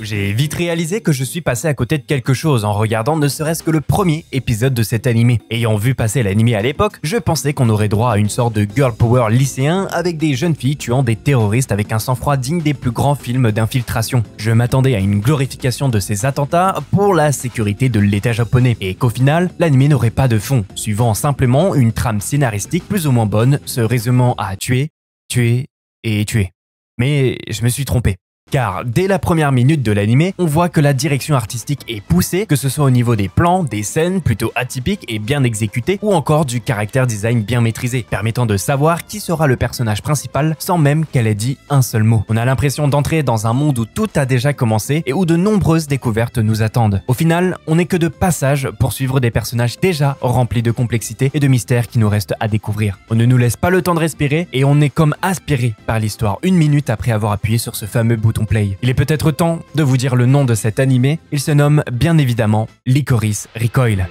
j'ai vite réalisé que je suis passé à côté de quelque chose en regardant ne serait-ce que le premier épisode de cet animé. Ayant vu passer l'animé à l'époque, je pensais qu'on aurait droit à une sorte de girl power lycéen avec des jeunes filles tuant des terroristes avec un sang-froid digne des plus grands films d'infiltration. Je m'attendais à une glorification de ces attentats pour la sécurité de l'État japonais et qu'au final, l'animé n'aurait pas de fond, suivant simplement une trame scénaristique plus ou moins bonne, se résumant à tuer, tuer et tuer. Mais je me suis trompé. Car dès la première minute de l'animé, on voit que la direction artistique est poussée, que ce soit au niveau des plans, des scènes plutôt atypiques et bien exécutées, ou encore du caractère design bien maîtrisé, permettant de savoir qui sera le personnage principal sans même qu'elle ait dit un seul mot. On a l'impression d'entrer dans un monde où tout a déjà commencé et où de nombreuses découvertes nous attendent. Au final, on n'est que de passage pour suivre des personnages déjà remplis de complexité et de mystères qui nous restent à découvrir. On ne nous laisse pas le temps de respirer et on est comme aspiré par l'histoire une minute après avoir appuyé sur ce fameux bouton play. Il est peut-être temps de vous dire le nom de cet animé, il se nomme bien évidemment Licorice Recoil.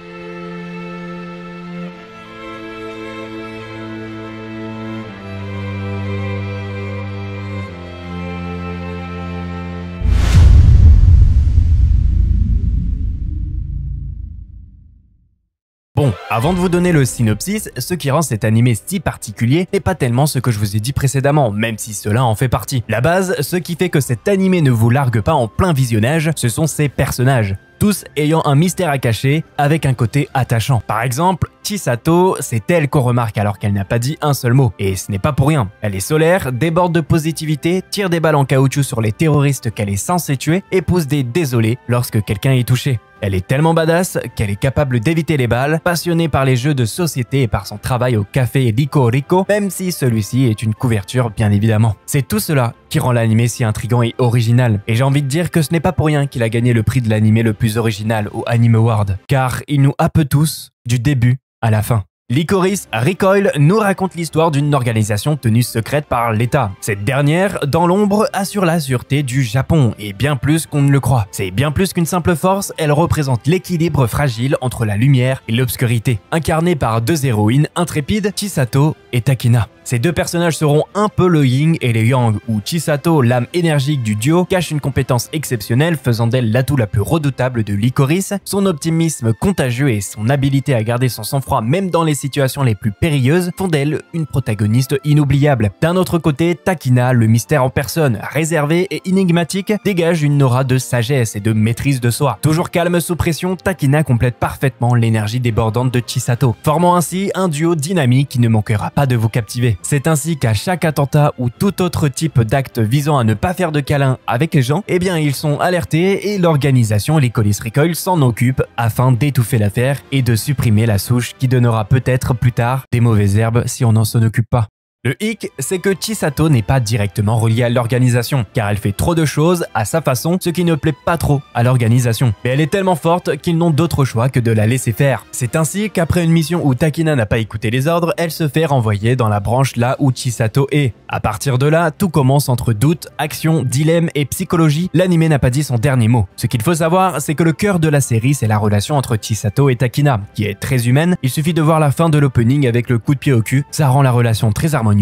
Bon, avant de vous donner le synopsis, ce qui rend cet animé si particulier n'est pas tellement ce que je vous ai dit précédemment, même si cela en fait partie. La base, ce qui fait que cet animé ne vous largue pas en plein visionnage, ce sont ses personnages. Tous ayant un mystère à cacher avec un côté attachant. Par exemple, Chisato, c'est elle qu'on remarque alors qu'elle n'a pas dit un seul mot. Et ce n'est pas pour rien. Elle est solaire, déborde de positivité, tire des balles en caoutchouc sur les terroristes qu'elle est censée tuer et pousse des désolés lorsque quelqu'un est touché. Elle est tellement badass qu'elle est capable d'éviter les balles, passionnée par les jeux de société et par son travail au café Rico Rico, même si celui-ci est une couverture bien évidemment. C'est tout cela qui rend l'animé si intriguant et original. Et j'ai envie de dire que ce n'est pas pour rien qu'il a gagné le prix de l'animé le plus original au Anime Award, car il nous happe tous du début à la fin. Licorice Recoil nous raconte l'histoire d'une organisation tenue secrète par l'État. Cette dernière, dans l'ombre, assure la sûreté du Japon, et bien plus qu'on ne le croit. C'est bien plus qu'une simple force, elle représente l'équilibre fragile entre la lumière et l'obscurité. Incarnée par deux héroïnes intrépides, Chisato et Takina. Ces deux personnages seront un peu le yin et le yang, où Chisato, l'âme énergique du duo, cache une compétence exceptionnelle faisant d'elle l'atout la plus redoutable de Licorice. Son optimisme contagieux et son habileté à garder son sang-froid même dans les situations les plus périlleuses font d'elle une protagoniste inoubliable. D'un autre côté, Takina, le mystère en personne, réservé et énigmatique, dégage une aura de sagesse et de maîtrise de soi. Toujours calme sous pression, Takina complète parfaitement l'énergie débordante de Chisato, formant ainsi un duo dynamique qui ne manquera pas de vous captiver. C'est ainsi qu'à chaque attentat ou tout autre type d'acte visant à ne pas faire de câlin avec les gens, eh bien ils sont alertés et l'organisation Licorice Recoil s'en occupe afin d'étouffer l'affaire et de supprimer la souche qui donnera peut-être plus tard des mauvaises herbes si on n'en s'en occupe pas. Le hic, c'est que Chisato n'est pas directement reliée à l'organisation, car elle fait trop de choses à sa façon, ce qui ne plaît pas trop à l'organisation. Mais elle est tellement forte qu'ils n'ont d'autre choix que de la laisser faire. C'est ainsi qu'après une mission où Takina n'a pas écouté les ordres, elle se fait renvoyer dans la branche là où Chisato est. À partir de là, tout commence entre doute, action, dilemme et psychologie. L'anime n'a pas dit son dernier mot. Ce qu'il faut savoir, c'est que le cœur de la série, c'est la relation entre Chisato et Takina, qui est très humaine. Il suffit de voir la fin de l'opening avec le coup de pied au cul, ça rend la relation très harmonieuse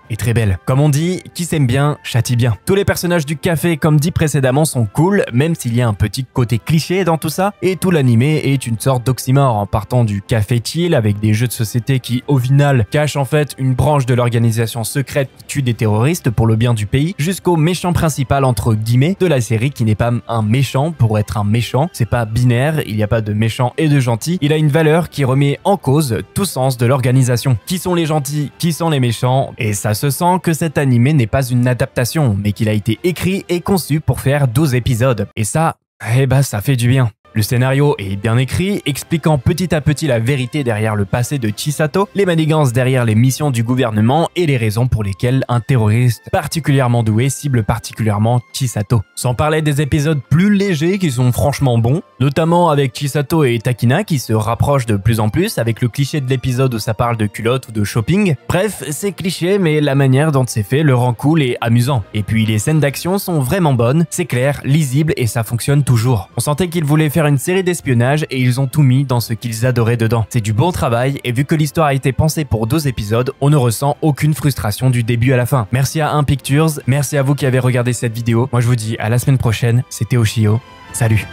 et très belle. Comme on dit, qui s'aime bien, châtie bien. Tous les personnages du café, comme dit précédemment, sont cool, même s'il y a un petit côté cliché dans tout ça, et tout l'animé est une sorte d'oxymore en partant du café chill avec des jeux de société qui, au final, cachent en fait une branche de l'organisation secrète qui tue des terroristes pour le bien du pays, jusqu'au méchant principal entre guillemets de la série qui n'est pas un méchant pour être un méchant, c'est pas binaire, il n'y a pas de méchant et de gentil, il a une valeur qui remet en cause tout sens de l'organisation. Qui sont les gentils, qui sont les méchants? Et ça se sent que cet animé n'est pas une adaptation, mais qu'il a été écrit et conçu pour faire 12 épisodes. Et ça, eh bah ça fait du bien. Le scénario est bien écrit, expliquant petit à petit la vérité derrière le passé de Chisato, les manigances derrière les missions du gouvernement et les raisons pour lesquelles un terroriste particulièrement doué cible particulièrement Chisato. Sans parler des épisodes plus légers qui sont franchement bons, notamment avec Chisato et Takina qui se rapprochent de plus en plus avec le cliché de l'épisode où ça parle de culottes ou de shopping. Bref, c'est cliché mais la manière dont c'est fait le rend cool et amusant. Et puis les scènes d'action sont vraiment bonnes, c'est clair, lisible et ça fonctionne toujours. On sentait qu'il voulait faire faire une série d'espionnage et ils ont tout mis dans ce qu'ils adoraient dedans. C'est du bon travail et vu que l'histoire a été pensée pour 12 épisodes, on ne ressent aucune frustration du début à la fin. Merci à 1 Pictures, merci à vous qui avez regardé cette vidéo. Moi je vous dis à la semaine prochaine, c'était Oshio, salut.